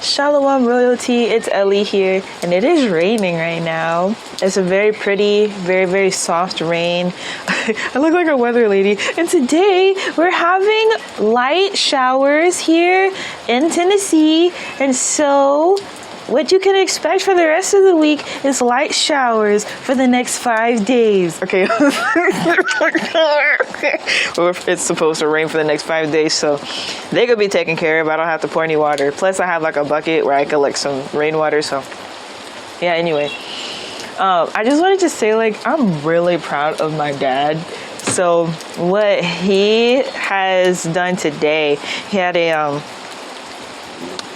Shalom royalty, it's Ellie here, and it is raining right now. It's a very pretty, very, very soft rain. I look like a weather lady. And today we're having light showers here in Tennessee. And so what you can expect for the rest of the week is light showers for the next 5 days. Okay. Well, it's supposed to rain for the next 5 days, so they could be taken care of. I don't have to pour any water. Plus, I have like a bucket where I collect some rainwater. So, yeah, anyway. I just wanted to say, like, I'm really proud of my dad. So, what he has done today, he had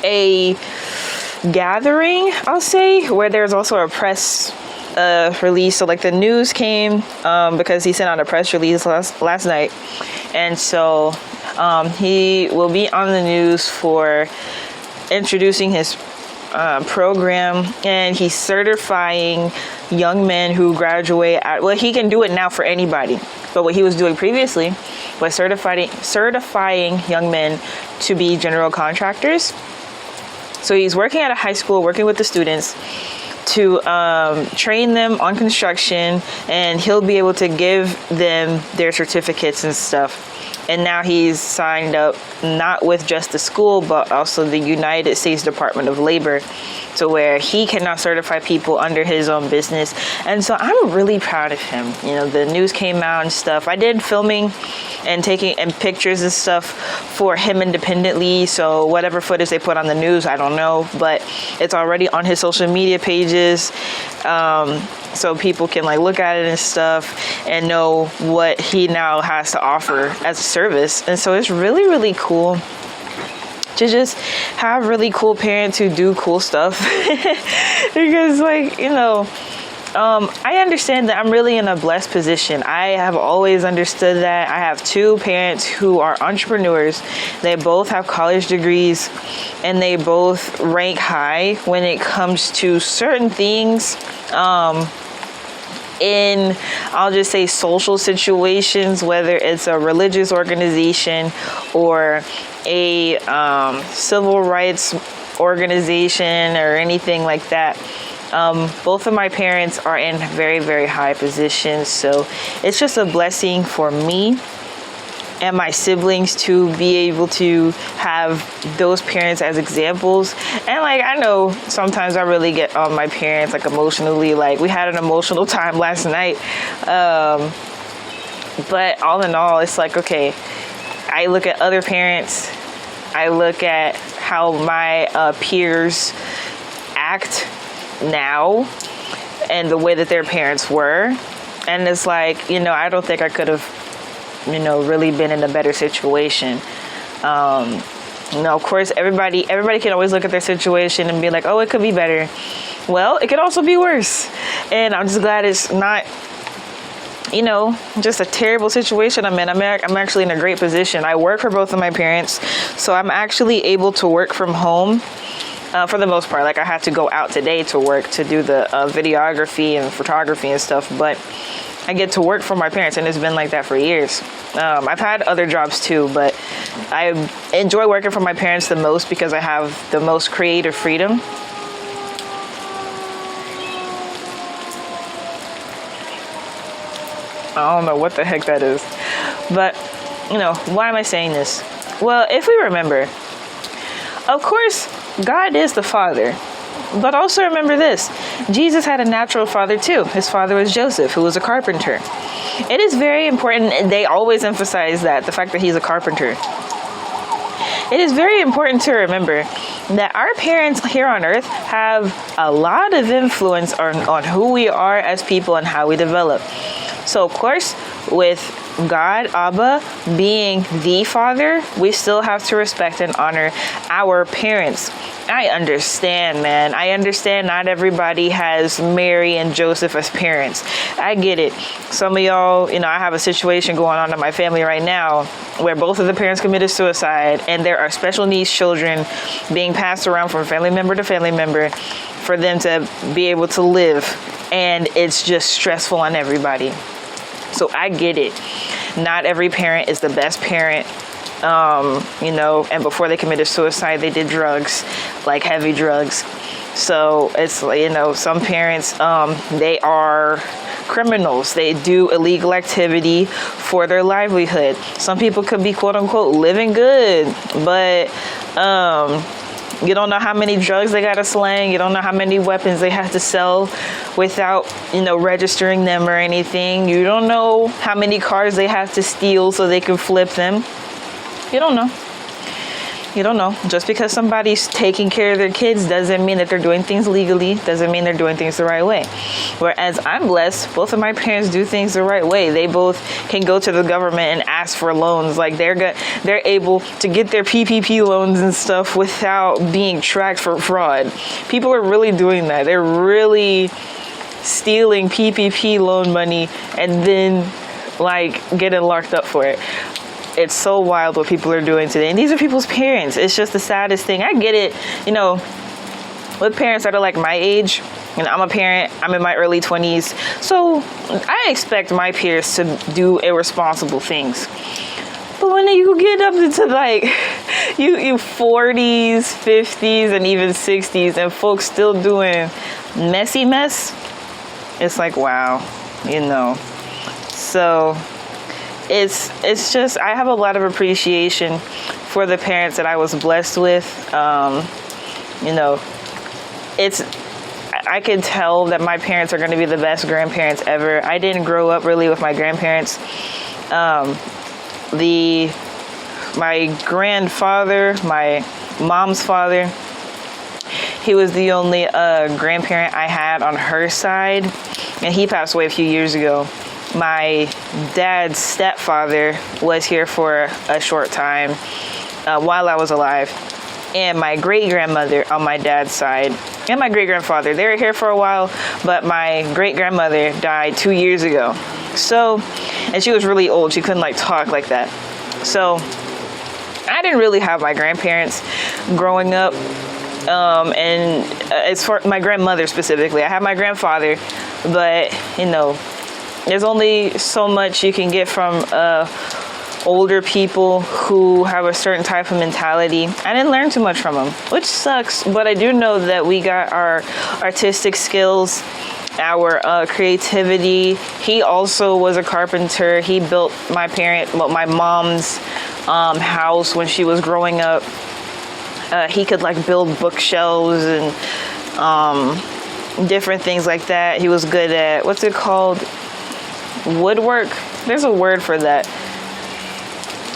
a gathering, I'll say, where there's also a press release. So like the news came because he sent out a press release last night, and so he will be on the news for introducing his program, and he's certifying young men who graduate well, he can do it now for anybody, but what he was doing previously was certifying young men to be general contractors. So he's working at a high school, working with the students to train them on construction, and he'll be able to give them their certificates and stuff. And now he's signed up not with just the school, but also the United States Department of Labor, to where he can now certify people under his own business. And so I'm really proud of him. You know, the news came out and stuff. I did filming and taking and pictures and stuff for him independently. So whatever footage they put on the news, I don't know, but it's already on his social media pages. So people can like look at it and stuff and know what he now has to offer as a service. And so it's really, really cool to just have really cool parents who do cool stuff. Because like, you know, I understand that I'm really in a blessed position. I have always understood that. I have two parents who are entrepreneurs. They both have college degrees, and they both rank high when it comes to certain things. In, I'll just say, social situations, whether it's a religious organization or a civil rights organization or anything like that. Both of my parents are in very, very high positions. So it's just a blessing for me and my siblings to be able to have those parents as examples. And like, I know sometimes I really get on my parents, like emotionally. Like, we had an emotional time last night. But all in all, it's like, okay, I look at other parents. I look at how my peers act now and the way that their parents were. And it's like, you know, I don't think I could have, you know, really been in a better situation. You know, of course, everybody can always look at their situation and be like, oh, it could be better. Well, it could also be worse. And I'm just glad it's not, you know, just a terrible situation I'm in. I'm actually in a great position. I work for both of my parents, so I'm actually able to work from home. For the most part. Like, I had to go out today to work to do the videography and photography and stuff, but I get to work for my parents, and it's been like that for years. I've had other jobs too, but I enjoy working for my parents the most because I have the most creative freedom. I don't know what the heck that is, but, you know, why am I saying this? Well, if we remember, of course, God is the Father, but also remember this: Jesus had a natural father too. His father was Joseph, who was a carpenter. It is very important, and they always emphasize that, the fact that he's a carpenter. It is very important to remember that our parents here on earth have a lot of influence on who we are as people and how we develop. So, of course, with God, Abba, being the Father, we still have to respect and honor our parents. I understand, man. I understand not everybody has Mary and Joseph as parents. I get it. Some of y'all, you know, I have a situation going on in my family right now where both of the parents committed suicide, and there are special needs children being passed around from family member to family member for them to be able to live. And it's just stressful on everybody. So I get it. Not every parent is the best parent. And before they committed suicide, they did drugs, like heavy drugs. So it's, some parents, they are criminals. They do illegal activity for their livelihood. Some people could be, quote unquote, living good, but you don't know how many drugs they got to slang. You don't know how many weapons they have to sell without, registering them or anything. You don't know how many cars they have to steal so they can flip them. You don't know. You don't know. Just because somebody's taking care of their kids doesn't mean that they're doing things legally, doesn't mean they're doing things the right way. Whereas I'm blessed, both of my parents do things the right way. They both can go to the government and ask for loans. Like they're able to get their PPP loans and stuff without being tracked for fraud. People are really doing that. They're really stealing PPP loan money and then getting locked up for it. It's so wild what people are doing today. And these are people's parents. It's just the saddest thing. I get it, with parents that are like my age. I'm a parent. I'm in my early 20s. So I expect my peers to do irresponsible things. But when you get up into you 40s, 50s, and even 60s, and folks still doing messy mess, it's like, wow, So it's just, I have a lot of appreciation for the parents that I was blessed with. I can tell that my parents are going to be the best grandparents ever. I didn't grow up really with my grandparents. My grandfather, my mom's father, he was the only grandparent I had on her side, and he passed away a few years ago. My dad's stepfather was here for a short time while I was alive. And my great-grandmother on my dad's side and my great-grandfather, they were here for a while, but my great-grandmother died 2 years ago. So, and she was really old. She couldn't talk like that. So I didn't really have my grandparents growing up. And as for my grandmother specifically, I have my grandfather, but, there's only so much you can get from older people who have a certain type of mentality. I didn't learn too much from them, which sucks, but I do know that we got our artistic skills, our creativity. He also was a carpenter. He built my mom's house when she was growing up. He could build bookshelves and different things like that. He was good at, what's it called? Woodwork. There's a word for that.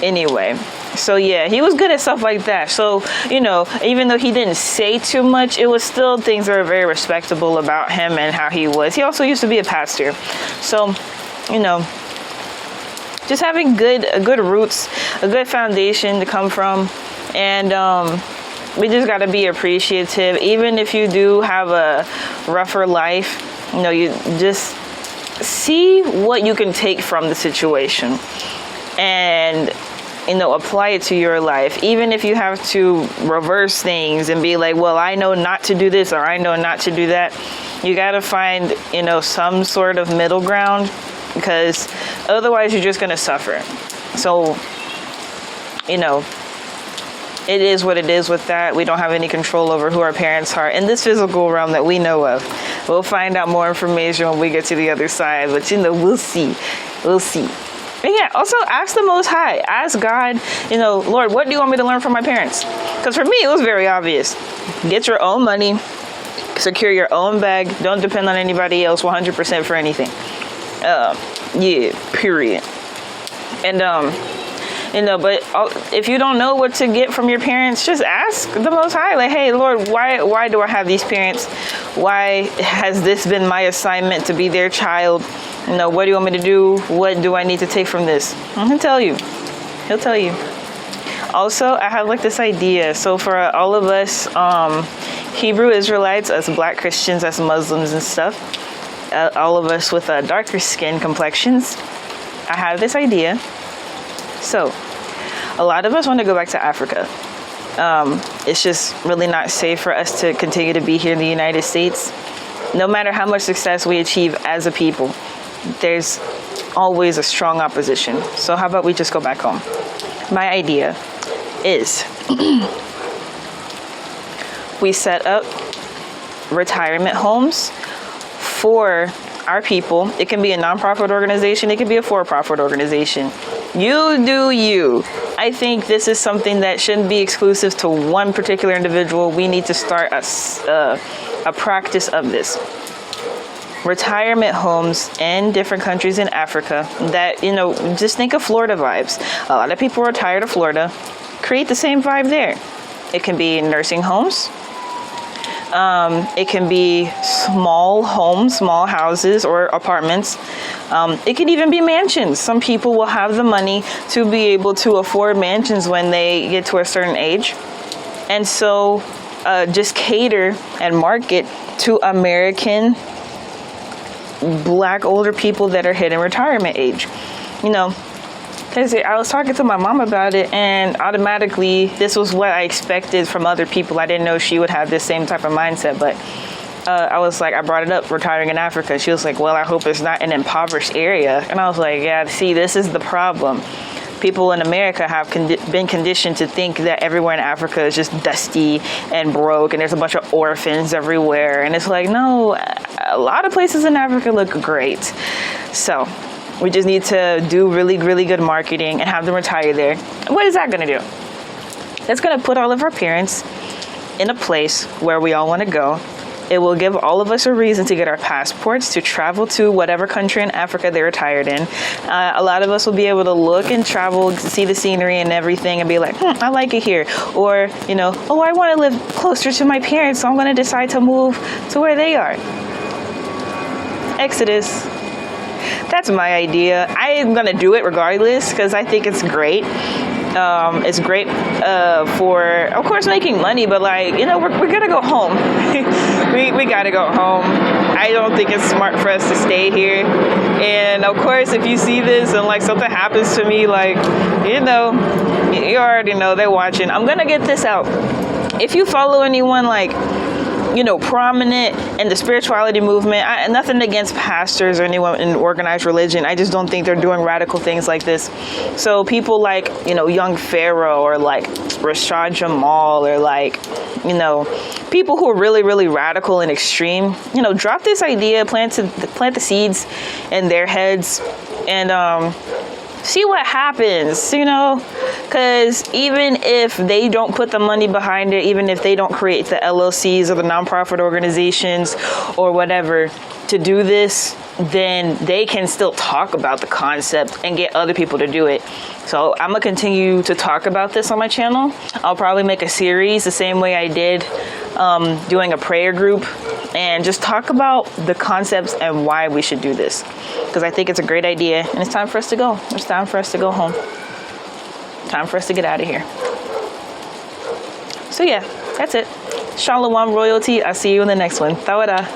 Anyway, so yeah, he was good at stuff like that. So, even though he didn't say too much, it was still things that were very respectable about him and how he was. He also used to be a pastor. So, just having good roots, a good foundation to come from. And we just got to be appreciative. Even if you do have a rougher life, you just see what you can take from the situation and, apply it to your life. Even if you have to reverse things and be like, well, I know not to do this or I know not to do that. You got to find, some sort of middle ground, because otherwise you're just going to suffer. So, it is what it is with that. We don't have any control over who our parents are in this physical realm that we know of. We'll find out more information when we get to the other side, but we'll see. We'll see. And yeah, also ask the Most High. Ask God, Lord, what do you want me to learn from my parents? Because for me, it was very obvious. Get your own money, secure your own bag. Don't depend on anybody else 100% for anything. Yeah, period. And, but if you don't know what to get from your parents, just ask the Most High. Like, hey, Lord, why do I have these parents? Why has this been my assignment to be their child? What do you want me to do? What do I need to take from this? He'll tell you. He'll tell you. Also, I have this idea. So for all of us Hebrew Israelites, us Black Christians, us Muslims and stuff, all of us with darker skin complexions, I have this idea. So, a lot of us want to go back to Africa. It's just really not safe for us to continue to be here in the United States. No matter how much success we achieve as a people, there's always a strong opposition. So how about we just go back home? my idea is we set up retirement homes for our people. It can be a nonprofit organization. It can be a for-profit organization. You do you. I think this is something that shouldn't be exclusive to one particular individual. We need to start a practice of this. Retirement homes in different countries in Africa that, just think of Florida vibes. A lot of people are tired of Florida. Create the same vibe there. It can be nursing homes. It can be small homes, small houses or apartments. It can even be mansions. Some people will have the money to be able to afford mansions when they get to a certain age. And so just cater and market to American Black older people that are hitting retirement age. Because I was talking to my mom about it, and automatically this was what I expected from other people. I didn't know she would have this same type of mindset, but I brought it up, retiring in Africa. She was like, well, I hope it's not an impoverished area. And I was like, yeah, see, this is the problem. People in America have been conditioned to think that everywhere in Africa is just dusty and broke, and there's a bunch of orphans everywhere. And it's like, no, a lot of places in Africa look great. So we just need to do really, really good marketing and have them retire there. What is that going to do? That's going to put all of our parents in a place where we all want to go. It will give all of us a reason to get our passports to travel to whatever country in Africa they're retired in. A lot of us will be able to look and travel, see the scenery and everything and be like, I like it here. Or, I want to live closer to my parents, so I'm going to decide to move to where they are. Exodus. That's my idea. I am going to do it regardless because I think it's great. It's great for, of course, making money, but we're going to go home. we got to go home. I don't think it's smart for us to stay here. And of course, if you see this and something happens to me, you already know they're watching. I'm going to get this out. If you follow anyone prominent in the spirituality movement, nothing against pastors or anyone in organized religion. I just don't think they're doing radical things like this. So people like, young Pharaoh or Rashad Jamal or people who are really, really radical and extreme, drop this idea, plant the seeds in their heads and, see what happens, because even if they don't put the money behind it, even if they don't create the LLCs or the nonprofit organizations or whatever to do this, then they can still talk about the concept and get other people to do it. So I'm going to continue to talk about this on my channel. I'll probably make a series the same way I did doing a prayer group and just talk about the concepts and why we should do this. Because I think it's a great idea and it's time for us to go. It's time for us to go home. Time for us to get out of here. So yeah, that's it. Shalom royalty. I'll see you in the next one. Tawada.